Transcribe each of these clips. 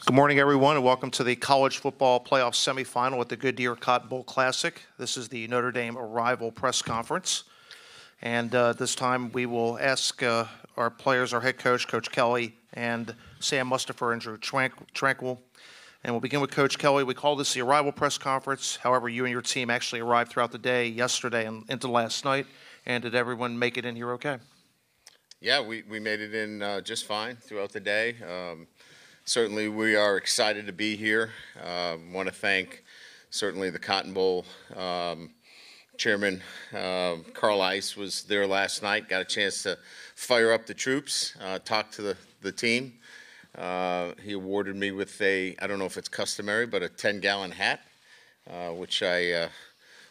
Good morning, everyone, and welcome to the college football playoff semifinal at the Goodyear Cotton Bowl Classic. This is the Notre Dame Arrival press conference. And this time we will ask our players, our head coach, Coach Kelly, and Sam Mustipher and Drew Tranquil. And we'll begin with Coach Kelly. We call this the Arrival press conference. However, you and your team actually arrived throughout the day, yesterday, and into last night. And did everyone make it in here okay? Yeah, we made it in just fine throughout the day. Certainly, we are excited to be here. Want to thank certainly the Cotton Bowl chairman. Carl Ice was there last night, got a chance to fire up the troops, talk to the team. He awarded me with I don't know if it's customary, but a 10-gallon hat, which I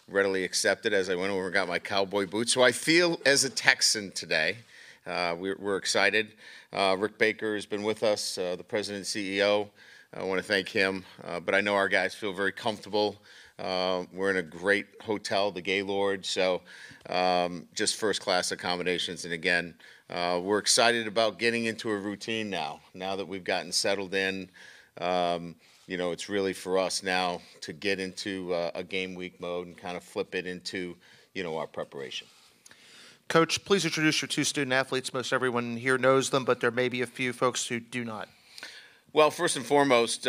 readily accepted as I went over and got my cowboy boots. So I feel as a Texan today. We're excited. Rick Baker has been with us, the president and CEO. I want to thank him. But I know our guys feel very comfortable. We're in a great hotel, the Gaylord, so just first-class accommodations. And again, we're excited about getting into a routine now that we've gotten settled in. It's really for us now to get into a game week mode and kind of flip it into, our preparation. Coach, please introduce your two student athletes. Most everyone here knows them, but there may be a few folks who do not. Well, first and foremost,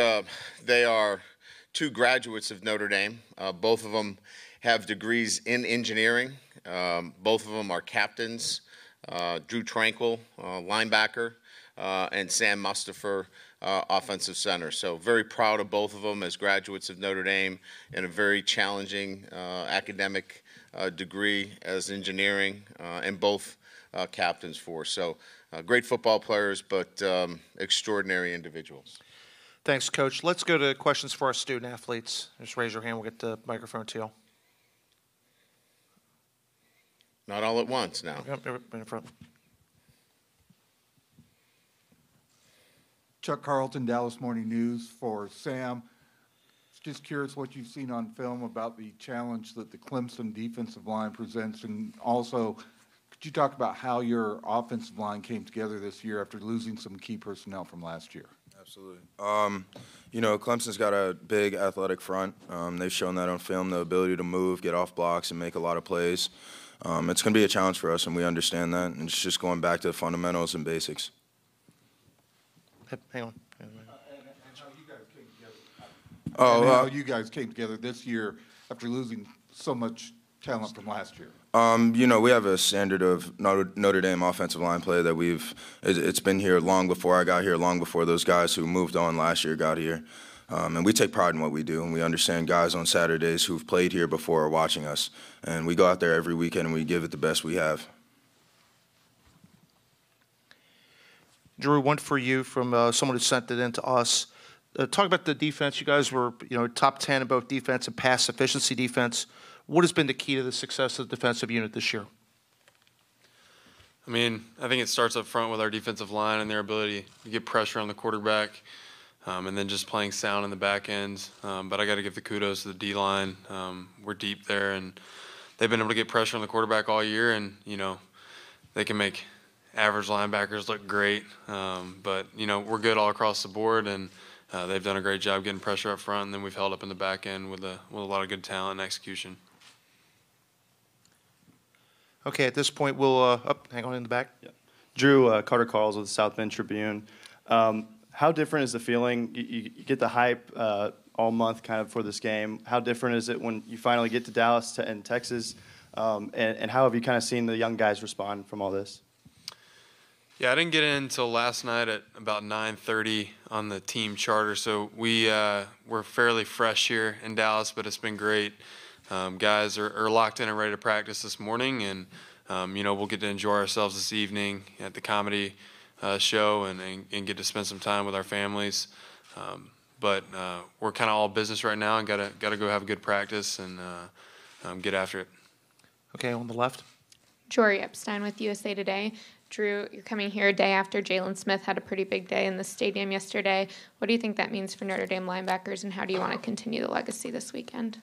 they are two graduates of Notre Dame. Both of them have degrees in engineering. Both of them are captains. Drew Tranquil, linebacker, and Sam Mustipher, offensive center. So very proud of both of them as graduates of Notre Dame in a very challenging academic degree as engineering, and both captains for. So great football players, but extraordinary individuals. Thanks, Coach. Let's go to questions for our student athletes. Just raise your hand. We'll get the microphone to you. Not all at once now. Okay, in front. Chuck Carlton, Dallas Morning News for Sam. Just curious what you've seen on film about the challenge that the Clemson defensive line presents, and also could you talk about how your offensive line came together this year after losing some key personnel from last year? Absolutely. Clemson's got a big athletic front. They've shown that on film, the ability to move, get off blocks, and make a lot of plays. It's going to be a challenge for us, and we understand that, and it's just going back to the fundamentals and basics. Hang on. How you guys came together this year after losing so much talent from last year? We have a standard of Notre Dame offensive line play that it's been here long before I got here, long before those guys who moved on last year got here. And we take pride in what we do, and we understand guys on Saturdays who've played here before are watching us. And we go out there every weekend and we give it the best we have. Drew, one for you from someone who sent it in to us. Talk about the defense. You guys were, top 10 in both defense and pass efficiency defense. What has been the key to the success of the defensive unit this year? I think it starts up front with our defensive line and their ability to get pressure on the quarterback, and then just playing sound in the back end. But I got to give the kudos to the D-line. We're deep there, and they've been able to get pressure on the quarterback all year, and, they can make average linebackers look great. But, we're good all across the board, and they've done a great job getting pressure up front, and then we've held up in the back end with a lot of good talent and execution. Okay, at this point, we'll hang on in the back. Yeah. Drew, Carter Carls with the South Bend Tribune. How different is the feeling? You get the hype all month kind of for this game. How different is it when you finally get to Dallas and Texas? And how have you kind of seen the young guys respond from all this? Yeah, I didn't get in until last night at about 9:30 on the team charter, so we're fairly fresh here in Dallas, but it's been great. Guys are locked in and ready to practice this morning, and we'll get to enjoy ourselves this evening at the comedy show and get to spend some time with our families. But we're kind of all business right now, and gotta go have a good practice and get after it. Okay, on the left. Jory Epstein with USA Today. Drew, you're coming here a day after Jalen Smith had a pretty big day in the stadium yesterday. What do you think that means for Notre Dame linebackers, and how do you want to continue the legacy this weekend?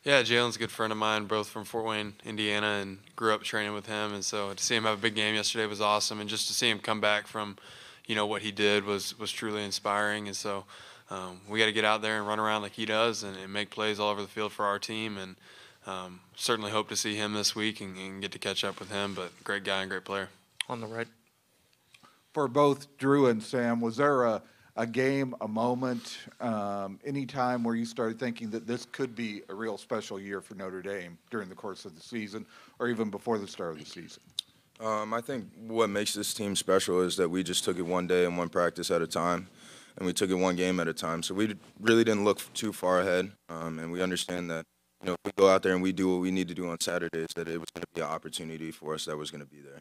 Yeah, Jalen's a good friend of mine, both from Fort Wayne, Indiana, and grew up training with him. And so to see him have a big game yesterday was awesome. And just to see him come back from, what he did was truly inspiring. And so we got to get out there and run around like he does and make plays all over the field for our team. And certainly hope to see him this week and get to catch up with him. But great guy and great player. On the right. For both Drew and Sam, was there a game, a moment, any time where you started thinking that this could be a real special year for Notre Dame during the course of the season or even before the start of the season? I think what makes this team special is that we just took it one day and one practice at a time, and we took it one game at a time. So we really didn't look too far ahead, and we understand that if we go out there and we do what we need to do on Saturdays, that it was going to be an opportunity for us that was going to be there.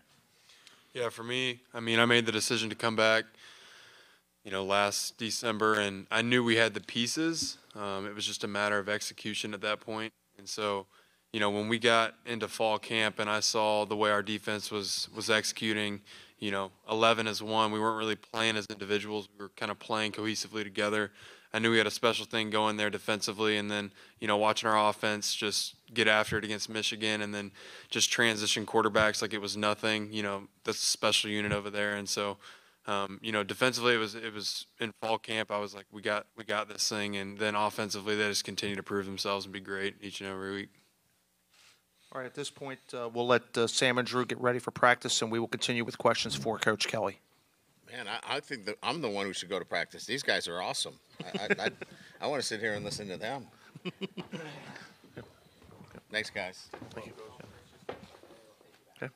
Yeah, for me, I made the decision to come back, last December, and I knew we had the pieces. It was just a matter of execution at that point. And so, when we got into fall camp and I saw the way our defense was executing, 11 as one, we weren't really playing as individuals. We were kind of playing cohesively together. I knew we had a special thing going there defensively, and then, watching our offense just get after it against Michigan and then just transition quarterbacks like it was nothing, that's a special unit over there. And so, defensively it was in fall camp. I was like, we got this thing. And then offensively, they just continue to prove themselves and be great each and every week. All right, at this point, we'll let Sam and Drew get ready for practice, and we will continue with questions for Coach Kelly. Man, I think that I'm the one who should go to practice. These guys are awesome. I want to sit here and listen to them. Thanks, guys. Thank you. Okay.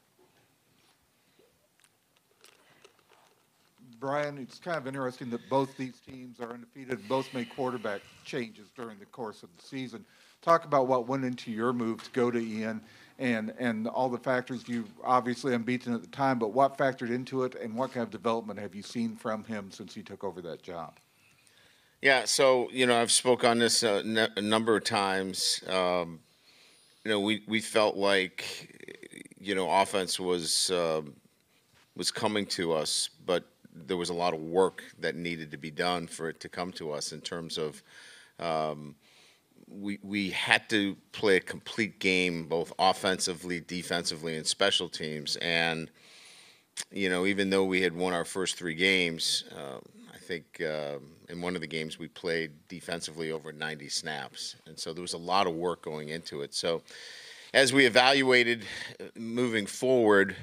Brian, it's kind of interesting that both these teams are undefeated, both made quarterback changes during the course of the season. Talk about what went into your move to go to Ian and all the factors. You obviously unbeaten at the time, but what factored into it, and what kind of development have you seen from him since he took over that job? Yeah, so, I've spoke on this a number of times. We felt like, offense was coming to us, but there was a lot of work that needed to be done for it to come to us in terms of we had to play a complete game, both offensively, defensively, and special teams. And, even though we had won our first 3 games, I think in one of the games we played defensively over 90 snaps. And so there was a lot of work going into it. So as we evaluated moving forward,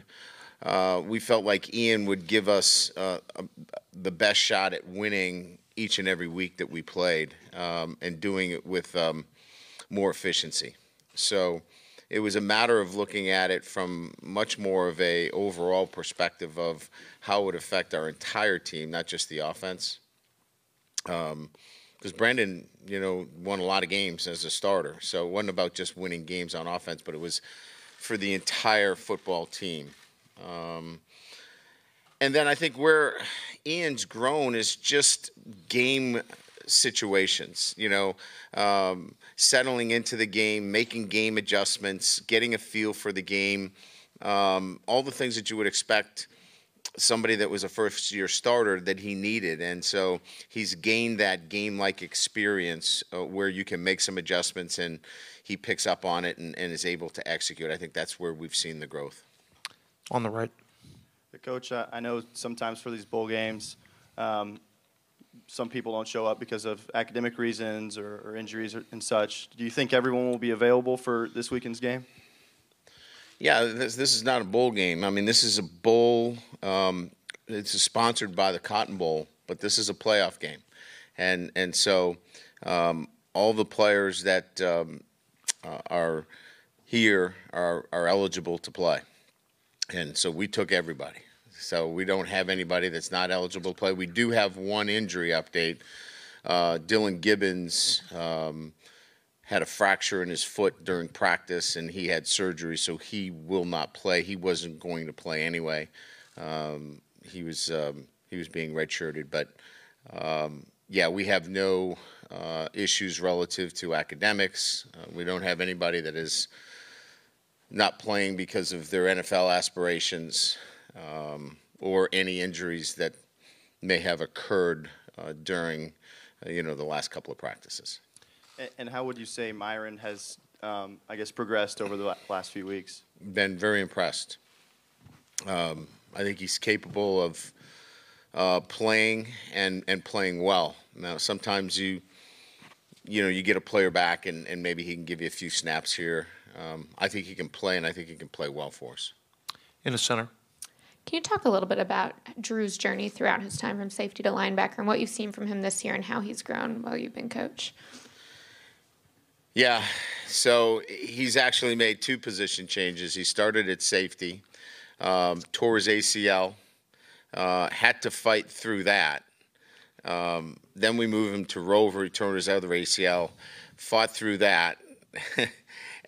we felt like Ian would give us the best shot at winning each and every week that we played, and doing it with more efficiency. So it was a matter of looking at it from much more of a overall perspective of how it would affect our entire team, not just the offense. Because Brandon, won a lot of games as a starter. So it wasn't about just winning games on offense, but it was for the entire football team. And then I think where Ian's grown is just game situations, settling into the game, making game adjustments, getting a feel for the game, all the things that you would expect somebody that was a first-year starter that he needed. And so he's gained that game-like experience where you can make some adjustments and he picks up on it and is able to execute. I think that's where we've seen the growth. On the right. Coach, I know sometimes for these bowl games, some people don't show up because of academic reasons or injuries and such. Do you think everyone will be available for this weekend's game? Yeah, this is not a bowl game. This is a bowl. It's sponsored by the Cotton Bowl, but this is a playoff game. And so all the players that are here are eligible to play. And so we took everybody. So we don't have anybody that's not eligible to play. We do have one injury update. Dylan Gibbons had a fracture in his foot during practice, and he had surgery, so he will not play. He wasn't going to play anyway. He was being redshirted, but yeah, we have no issues relative to academics. We don't have anybody that is not playing because of their NFL aspirations or any injuries that may have occurred during the last couple of practices. And how would you say Myron has, progressed over the last few weeks? Been very impressed. I think he's capable of playing and playing well. Now, sometimes you get a player back and maybe he can give you a few snaps here. I think he can play, and I think he can play well for us. In the center. Can you talk a little bit about Drew's journey throughout his time from safety to linebacker and what you've seen from him this year and how he's grown while you've been coach? Yeah, so he's actually made 2 position changes. He started at safety, tore his ACL, had to fight through that. Then we moved him to rover. He tore his other ACL, fought through that,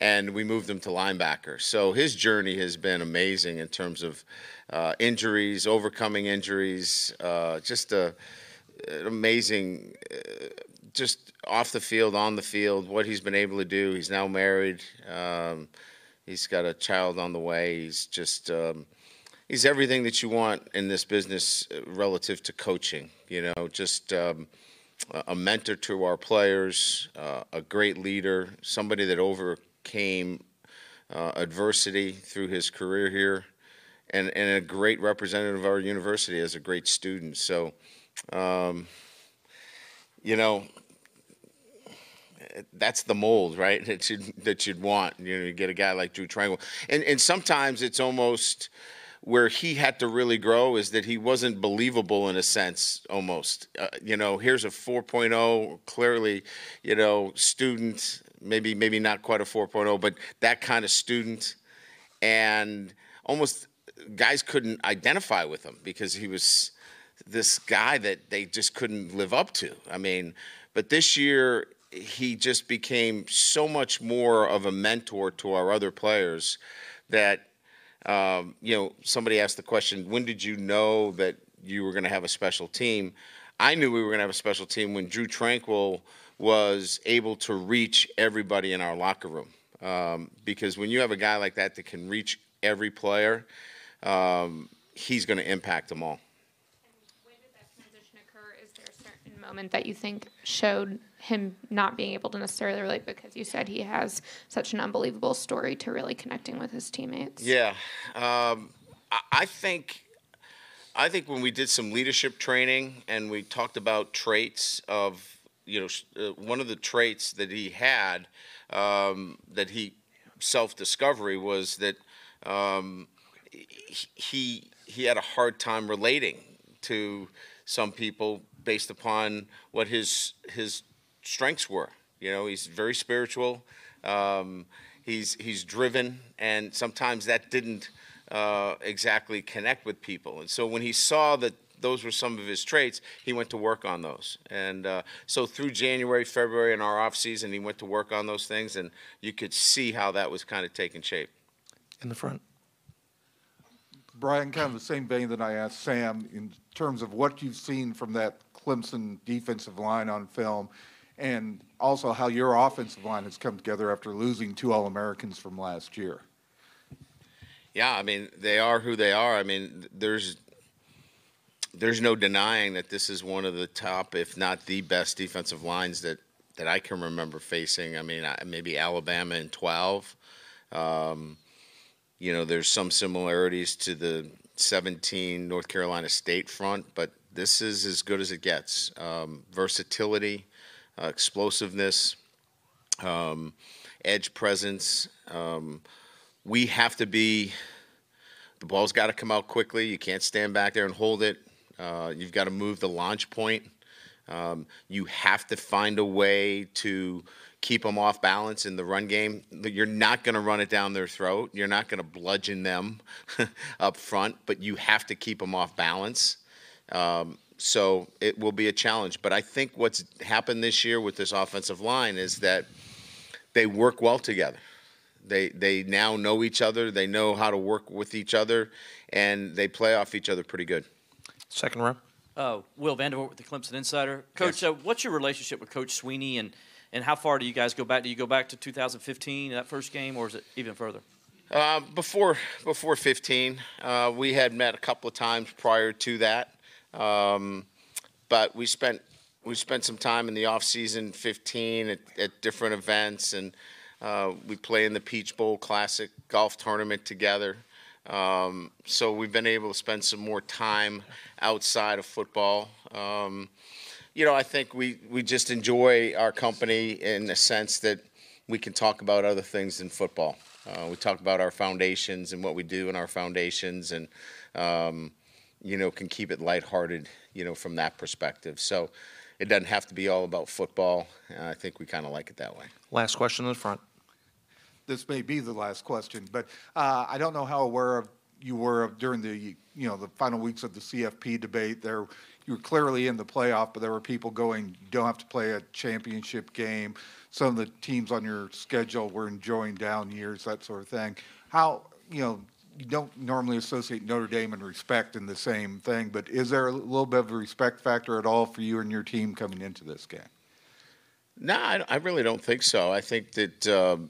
and we moved him to linebacker. So his journey has been amazing in terms of injuries, overcoming injuries, just an amazing, just off the field, on the field, what he's been able to do. He's now married. He's got a child on the way. He's just he's everything that you want in this business relative to coaching. Just a mentor to our players, a great leader, somebody that overcame adversity through his career here, and a great representative of our university as a great student. So, that's the mold, right? That you'd want. You get a guy like Drew Tranquil, and sometimes it's almost where he had to really grow is that he wasn't believable in a sense, almost. Here's a 4.0, clearly, student, maybe not quite a 4.0, but that kind of student, and almost guys couldn't identify with him because he was this guy that they just couldn't live up to. But this year he just became so much more of a mentor to our other players that, somebody asked the question, when did you know that you were going to have a special team? I knew we were going to have a special team when Drew Tranquil was able to reach everybody in our locker room. Because when you have a guy like that can reach every player, he's going to impact them all. When did that transition occur? Is there a certain moment that you think showed him not being able to necessarily relate, because you said he has such an unbelievable story to really connecting with his teammates? Yeah. I think when we did some leadership training and we talked about traits of, one of the traits that he had, that he self-discovery was that he had a hard time relating to some people based upon what his strengths were. He's very spiritual. He's driven, and sometimes that didn't exactly connect with people. And so when he saw that those were some of his traits, he went to work on those. And so through January, February, and our off season, he went to work on those things, and you could see how that was kind of taking shape. In the front. Brian, kind of the same vein that I asked Sam, in terms of what you've seen from that Clemson defensive line on film, and also how your offensive line has come together after losing 2 All-Americans from last year. Yeah, they are who they are. There's no denying that this is one of the top, if not the best defensive lines that I can remember facing. Maybe Alabama in 12. There's some similarities to the 17 North Carolina State front, but this is as good as it gets. Versatility, explosiveness, edge presence. We have to be – the ball's got to come out quickly. You can't stand back there and hold it. You've got to move the launch point. You have to find a way to keep them off balance in the run game. You're not going to run it down their throat. You're not going to bludgeon them up front, but you have to keep them off balance. So it will be a challenge. But I think what's happened this year with this offensive line is that they work well together. They now know each other. They know how to work with each other, and they play off each other pretty good. Second row. Will Vandervoort with the Clemson Insider. Coach, what's your relationship with Coach Sweeney, and how far do you guys go back? Do you go back to 2015, that first game, or is it even further? Before 15, we had met a couple of times prior to that, but we spent some time in the off season 15 at different events, and we play in the Peach Bowl Classic golf tournament together. So we've been able to spend some more time outside of football. I think we just enjoy our company in the sense that we can talk about other things than football. We talk about our foundations and what we do in our foundations, and can keep it lighthearted, from that perspective. So it doesn't have to be all about football. I think we kind of like it that way. Last question in the front. This may be the last question, but I don't know how aware you were of during the the final weeks of the CFP debate. You were clearly in the playoff, but there were people going, you don't have to play a championship game. Some of the teams on your schedule were enjoying down years, that sort of thing. How, you don't normally associate Notre Dame and respect in the same thing, but is there a little bit of a respect factor at all for you and your team coming into this game? No, I really don't think so. I think that,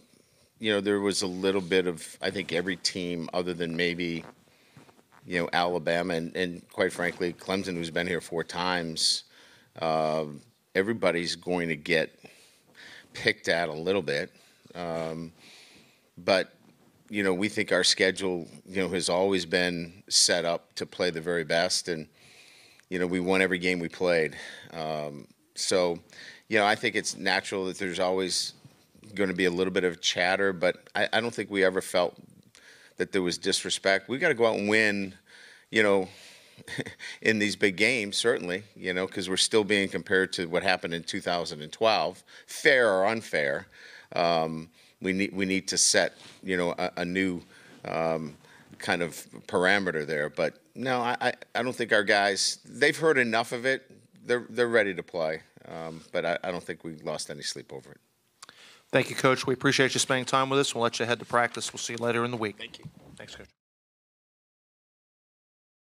there was a little bit of, I think every team other than maybe, Alabama and quite frankly, Clemson, who's been here 4 times, everybody's going to get picked at a little bit. But, we think our schedule, has always been set up to play the very best. And, we won every game we played. So, I think it's natural that there's always going to be a little bit of chatter, but I don't think we ever felt that there was disrespect. We got to go out and win, in these big games, certainly, because we're still being compared to what happened in 2012, fair or unfair. We need to set, a new kind of parameter there. But no, I don't think our guys, they've heard enough of it. They're ready to play. But I don't think we lost any sleep over it. Thank you, Coach. We appreciate you spending time with us. We'll let you head to practice. We'll see you later in the week. Thank you. Thanks, Coach.